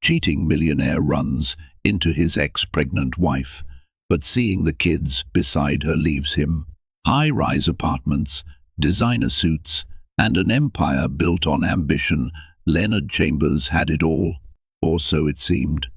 Cheating millionaire runs into his ex-pregnant wife, but seeing the kids beside her leaves him. High-rise apartments, designer suits, and an empire built on ambition. Leonard Chambers had it all, or so it seemed.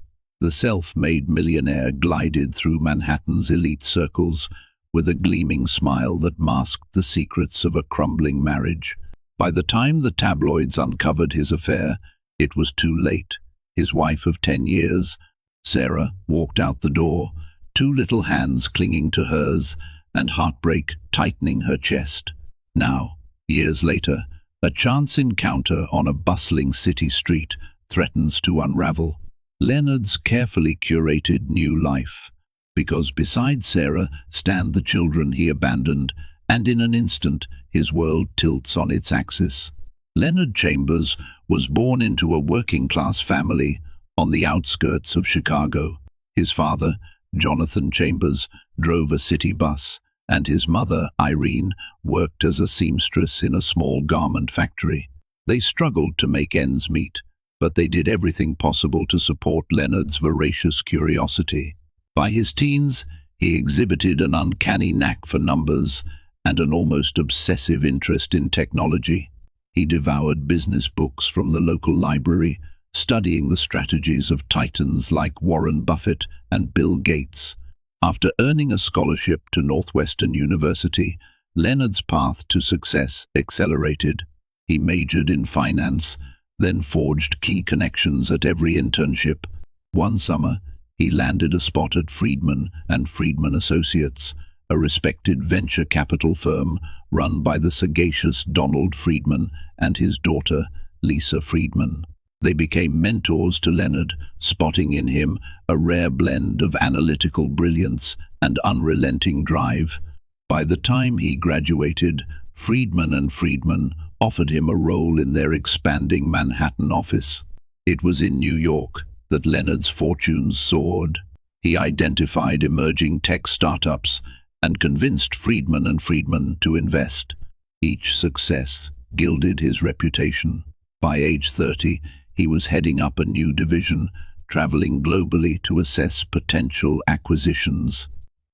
The self-made millionaire glided through Manhattan's elite circles with a gleaming smile that masked the secrets of a crumbling marriage. By the time the tabloids uncovered his affair, it was too late. His wife of 10 years, Sarah, walked out the door, two little hands clinging to hers and heartbreak tightening her chest. Now, years later, a chance encounter on a bustling city street threatens to unravel Leonard's carefully curated new life, because beside Sarah stand the children he abandoned, and in an instant his world tilts on its axis. Leonard Chambers was born into a working-class family on the outskirts of Chicago. His father, Jonathan Chambers, drove a city bus, and his mother, Irene, worked as a seamstress in a small garment factory. They struggled to make ends meet, but they did everything possible to support Leonard's voracious curiosity. By his teens, he exhibited an uncanny knack for numbers and an almost obsessive interest in technology. He devoured business books from the local library, studying the strategies of titans like Warren Buffett and Bill Gates. After earning a scholarship to Northwestern University, Leonard's path to success accelerated. He majored in finance, then forged key connections at every internship. One summer, he landed a spot at Friedman and Friedman Associates, a respected venture capital firm run by the sagacious Donald Friedman and his daughter, Lisa Friedman. They became mentors to Leonard, spotting in him a rare blend of analytical brilliance and unrelenting drive. By the time he graduated, Friedman and Friedman offered him a role in their expanding Manhattan office. It was in New York that Leonard's fortunes soared. He identified emerging tech startups and convinced Friedman and Friedman to invest. Each success gilded his reputation. By age 30, he was heading up a new division, traveling globally to assess potential acquisitions.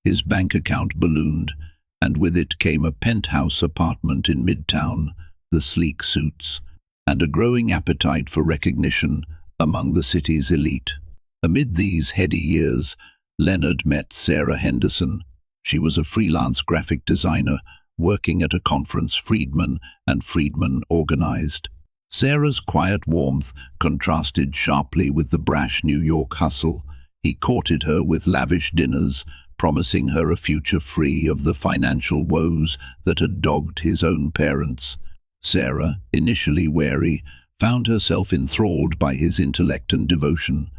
His bank account ballooned, and with it came a penthouse apartment in Midtown, the sleek suits, and a growing appetite for recognition among the city's elite. Amid these heady years, Leonard met Sarah Henderson. She was a freelance graphic designer working at a conference Friedman and Friedman organized. Sarah's quiet warmth contrasted sharply with the brash New York hustle. He courted her with lavish dinners, promising her a future free of the financial woes that had dogged his own parents. Sarah, initially wary, found herself enthralled by his intellect and devotion.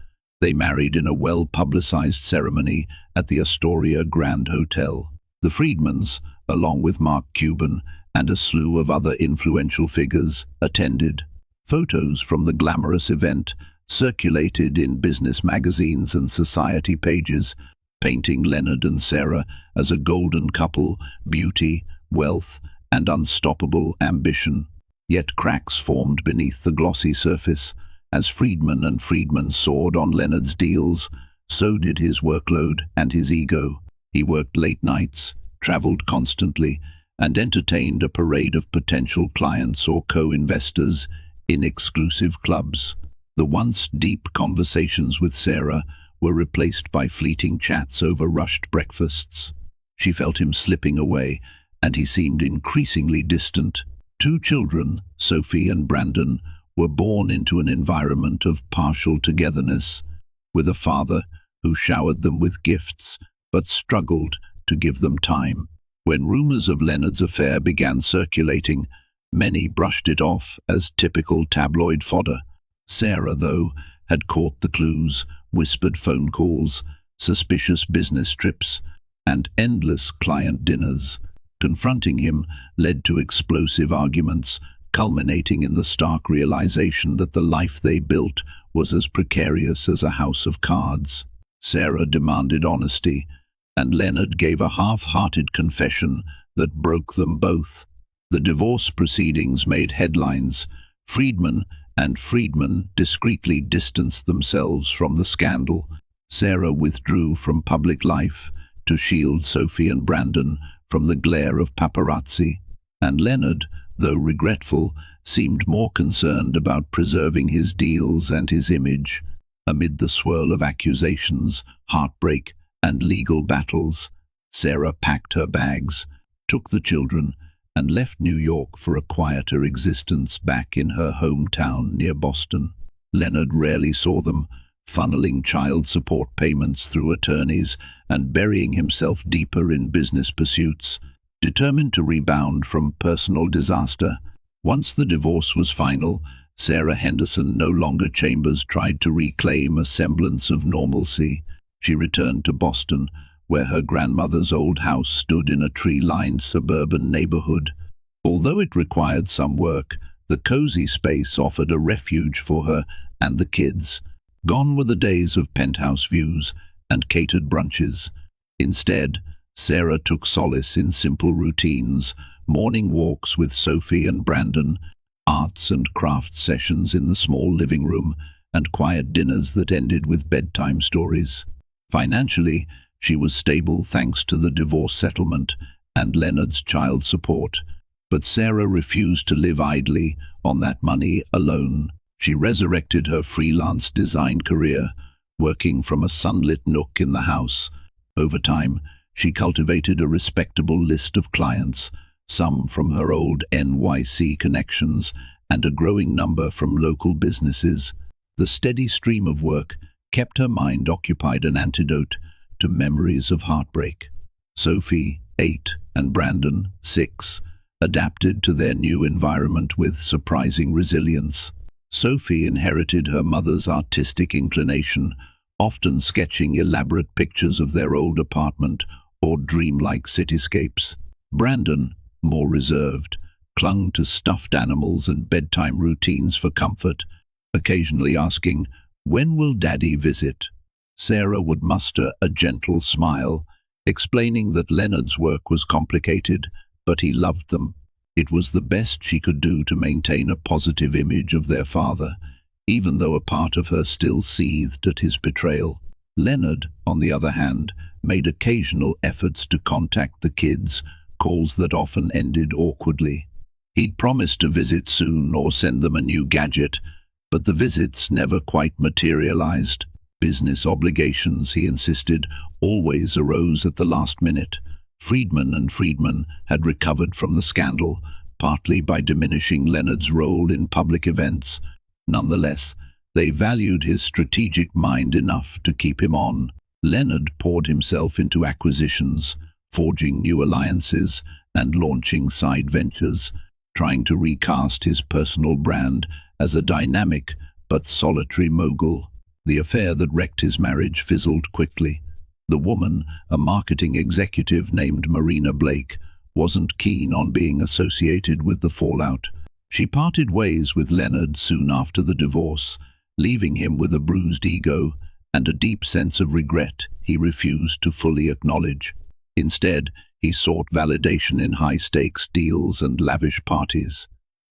They married in a well-publicized ceremony at the Astoria Grand Hotel. The Friedmans, along with Mark Cuban and a slew of other influential figures, attended. Photos from the glamorous event circulated in business magazines and society pages, painting Leonard and Sarah as a golden couple, beauty, wealth, and unstoppable ambition. Yet cracks formed beneath the glossy surface. As Friedman and Friedman soared on Leonard's deals, so did his workload and his ego. He worked late nights, traveled constantly, and entertained a parade of potential clients or co-investors in exclusive clubs. The once deep conversations with Sarah were replaced by fleeting chats over rushed breakfasts. She felt him slipping away, and he seemed increasingly distant. Two children, Sophie and Brandon, were born into an environment of partial togetherness, with a father who showered them with gifts, but struggled to give them time. When rumors of Leonard's affair began circulating, many brushed it off as typical tabloid fodder. Sarah, though, had caught the clues: whispered phone calls, suspicious business trips, and endless client dinners. Confronting him led to explosive arguments, culminating in the stark realization that the life they built was as precarious as a house of cards. Sarah demanded honesty, and Leonard gave a half-hearted confession that broke them both. The divorce proceedings made headlines. Friedman and Friedman discreetly distanced themselves from the scandal. Sarah withdrew from public life to shield Sophie and Brandon from the glare of paparazzi, and Leonard, though regretful, seemed more concerned about preserving his deals and his image. Amid the swirl of accusations, heartbreak, and legal battles, Sarah packed her bags, took the children, and left New York for a quieter existence back in her hometown near Boston. Leonard rarely saw them, funneling child support payments through attorneys and burying himself deeper in business pursuits, determined to rebound from personal disaster. Once the divorce was final, Sarah Henderson no longer Chambers tried to reclaim a semblance of normalcy. She returned to Boston, where her grandmother's old house stood in a tree-lined suburban neighborhood. Although it required some work, the cozy space offered a refuge for her and the kids. Gone were the days of penthouse views and catered brunches. Instead, Sarah took solace in simple routines, morning walks with Sophie and Brandon, arts and crafts sessions in the small living room, and quiet dinners that ended with bedtime stories. Financially, she was stable thanks to the divorce settlement and Leonard's child support, but Sarah refused to live idly on that money alone. She resurrected her freelance design career, working from a sunlit nook in the house. Over time, she cultivated a respectable list of clients, some from her old NYC connections and a growing number from local businesses. The steady stream of work kept her mind occupied, an antidote to memories of heartbreak. Sophie, 8, and Brandon, 6, adapted to their new environment with surprising resilience. Sophie inherited her mother's artistic inclination, often sketching elaborate pictures of their old apartment or dreamlike cityscapes. Brandon, more reserved, clung to stuffed animals and bedtime routines for comfort, occasionally asking, "When will Daddy visit?" Sarah would muster a gentle smile, explaining that Leonard's work was complicated, but he loved them. It was the best she could do to maintain a positive image of their father, even though a part of her still seethed at his betrayal. Leonard, on the other hand, made occasional efforts to contact the kids, calls that often ended awkwardly. He'd promised to visit soon or send them a new gadget, but the visits never quite materialized. Business obligations, he insisted, always arose at the last minute. Friedman and Friedman had recovered from the scandal, partly by diminishing Leonard's role in public events. Nonetheless, they valued his strategic mind enough to keep him on. Leonard poured himself into acquisitions, forging new alliances and launching side ventures, trying to recast his personal brand as a dynamic but solitary mogul. The affair that wrecked his marriage fizzled quickly. The woman, a marketing executive named Marina Blake, wasn't keen on being associated with the fallout. She parted ways with Leonard soon after the divorce, leaving him with a bruised ego and a deep sense of regret he refused to fully acknowledge. Instead, he sought validation in high-stakes deals and lavish parties.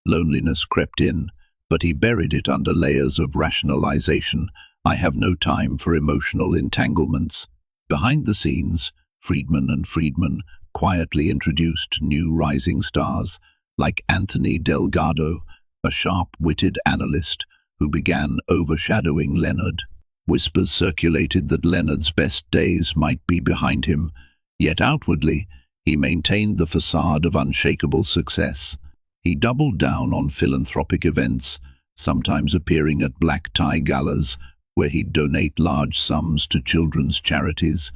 Loneliness crept in, but he buried it under layers of rationalization. "I have no time for emotional entanglements." Behind the scenes, Friedman and Friedman quietly introduced new rising stars, like Anthony Delgado, a sharp-witted analyst who began overshadowing Leonard. Whispers circulated that Leonard's best days might be behind him, yet outwardly he maintained the facade of unshakable success. He doubled down on philanthropic events, sometimes appearing at black-tie galas, where he'd donate large sums to children's charities,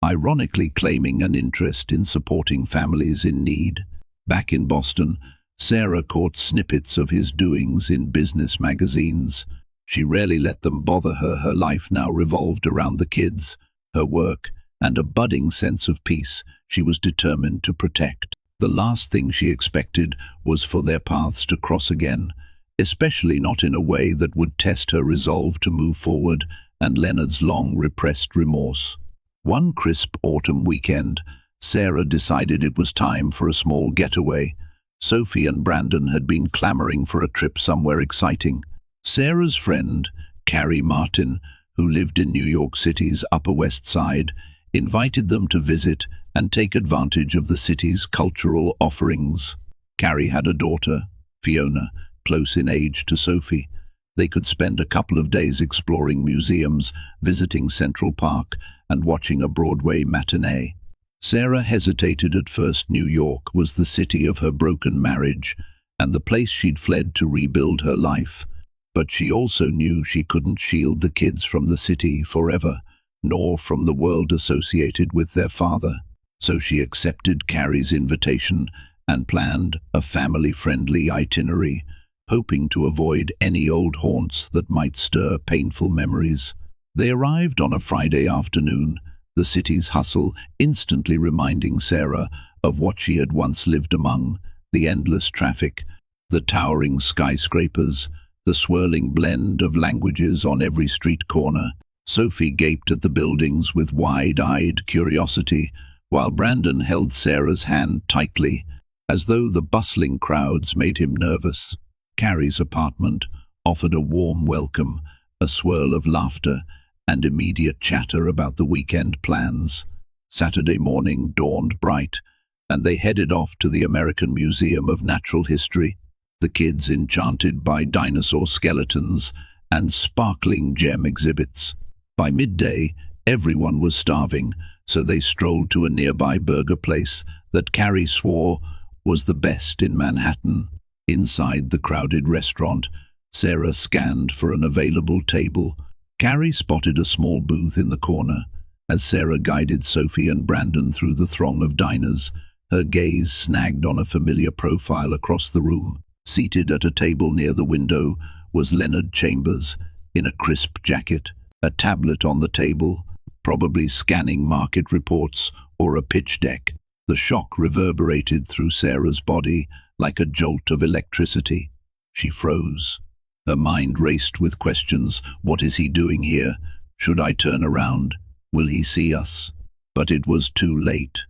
ironically claiming an interest in supporting families in need. Back in Boston, Sarah caught snippets of his doings in business magazines. She rarely let them bother her. Her life now revolved around the kids, her work, and a budding sense of peace she was determined to protect. The last thing she expected was for their paths to cross again, especially not in a way that would test her resolve to move forward and Leonard's long-repressed remorse. One crisp autumn weekend, Sarah decided it was time for a small getaway. Sophie and Brandon had been clamoring for a trip somewhere exciting. Sarah's friend, Carrie Martin, who lived in New York City's Upper West Side, invited them to visit and take advantage of the city's cultural offerings. Carrie had a daughter, Fiona, close in age to Sophie. They could spend a couple of days exploring museums, visiting Central Park, and watching a Broadway matinee. Sarah hesitated at first. New York was the city of her broken marriage, and the place she'd fled to rebuild her life. But she also knew she couldn't shield the kids from the city forever, nor from the world associated with their father. So she accepted Carrie's invitation and planned a family-friendly itinerary, hoping to avoid any old haunts that might stir painful memories. They arrived on a Friday afternoon, the city's hustle instantly reminding Sarah of what she had once lived among: the endless traffic, the towering skyscrapers, the swirling blend of languages on every street corner. Sophie gaped at the buildings with wide-eyed curiosity, while Brandon held Sarah's hand tightly, as though the bustling crowds made him nervous. Carrie's apartment offered a warm welcome, a swirl of laughter, and immediate chatter about the weekend plans. Saturday morning dawned bright, and they headed off to the American Museum of Natural History, the kids enchanted by dinosaur skeletons and sparkling gem exhibits. By midday, everyone was starving, so they strolled to a nearby burger place that Carrie swore was the best in Manhattan. Inside the crowded restaurant, Sarah scanned for an available table. Carrie spotted a small booth in the corner. As Sarah guided Sophie and Brandon through the throng of diners, her gaze snagged on a familiar profile across the room. Seated at a table near the window was Leonard Chambers, in a crisp jacket, a tablet on the table, probably scanning market reports or a pitch deck. The shock reverberated through Sarah's body like a jolt of electricity. She froze. Her mind raced with questions. What is he doing here? Should I turn around? Will he see us? But it was too late.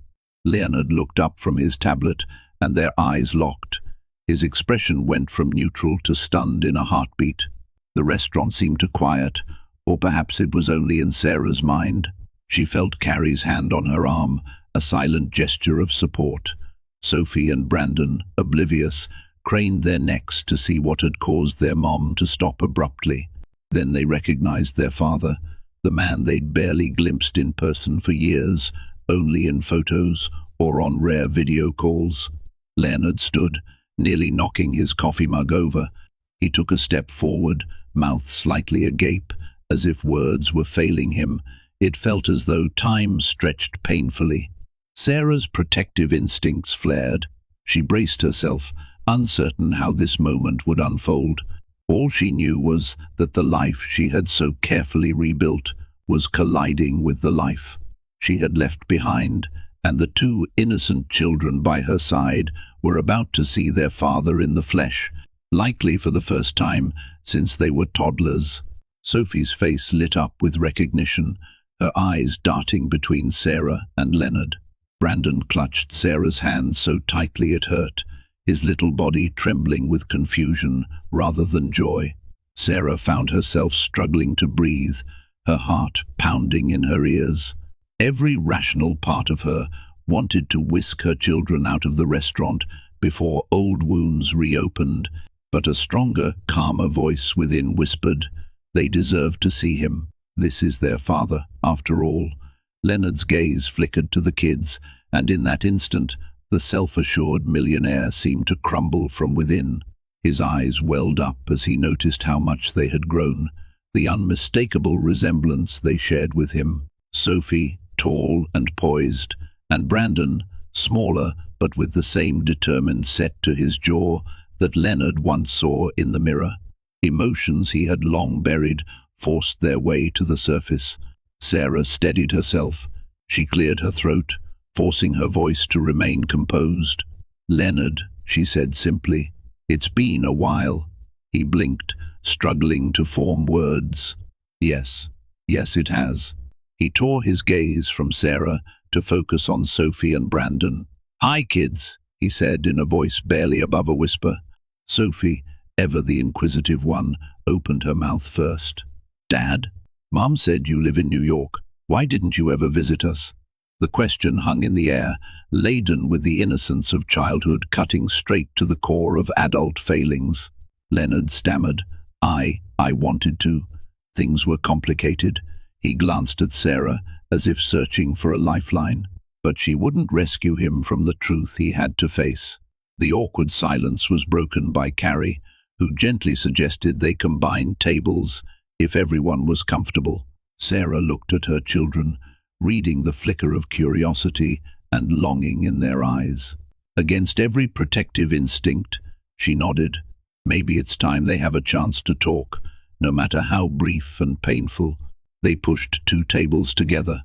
Leonard looked up from his tablet, and their eyes locked. His expression went from neutral to stunned in a heartbeat. The restaurant seemed to quiet, or perhaps it was only in Sarah's mind. She felt Carrie's hand on her arm, a silent gesture of support. Sophie and Brandon, oblivious, craned their necks to see what had caused their mom to stop abruptly. Then they recognized their father, the man they'd barely glimpsed in person for years, only in photos or on rare video calls. Leonard stood, nearly knocking his coffee mug over. He took a step forward, mouth slightly agape, as if words were failing him. It felt as though time stretched painfully. Sarah's protective instincts flared. She braced herself, uncertain how this moment would unfold. All she knew was that the life she had so carefully rebuilt was colliding with the life she had left behind, and the two innocent children by her side were about to see their father in the flesh, likely for the first time since they were toddlers. Sophie's face lit up with recognition, her eyes darting between Sarah and Leonard. Brandon clutched Sarah's hand so tightly it hurt, his little body trembling with confusion rather than joy. Sarah found herself struggling to breathe, her heart pounding in her ears. Every rational part of her wanted to whisk her children out of the restaurant before old wounds reopened, but a stronger, calmer voice within whispered, they deserve to see him. This is their father, after all. Leonard's gaze flickered to the kids, and in that instant, the self-assured millionaire seemed to crumble from within. His eyes welled up as he noticed how much they had grown, the unmistakable resemblance they shared with him. Sophie, tall and poised, and Brandon, smaller but with the same determined set to his jaw that Leonard once saw in the mirror. Emotions he had long buried forced their way to the surface. Sarah steadied herself. She cleared her throat, forcing her voice to remain composed. "Leonard," she said simply, "it's been a while." He blinked, struggling to form words. Yes, it has." He tore his gaze from Sarah to focus on Sophie and Brandon. "Hi, kids," he said in a voice barely above a whisper. Sophie, Ever the inquisitive one opened her mouth first. "Dad? Mom said you live in New York. Why didn't you ever visit us?" The question hung in the air, laden with the innocence of childhood, cutting straight to the core of adult failings. Leonard stammered, I wanted to. Things were complicated. He glanced at Sarah, as if searching for a lifeline. But she wouldn't rescue him from the truth he had to face. The awkward silence was broken by Carrie, who gently suggested they combine tables if everyone was comfortable. Sarah looked at her children, reading the flicker of curiosity and longing in their eyes. Against every protective instinct, she nodded. Maybe it's time they have a chance to talk, no matter how brief and painful. They pushed 2 tables together.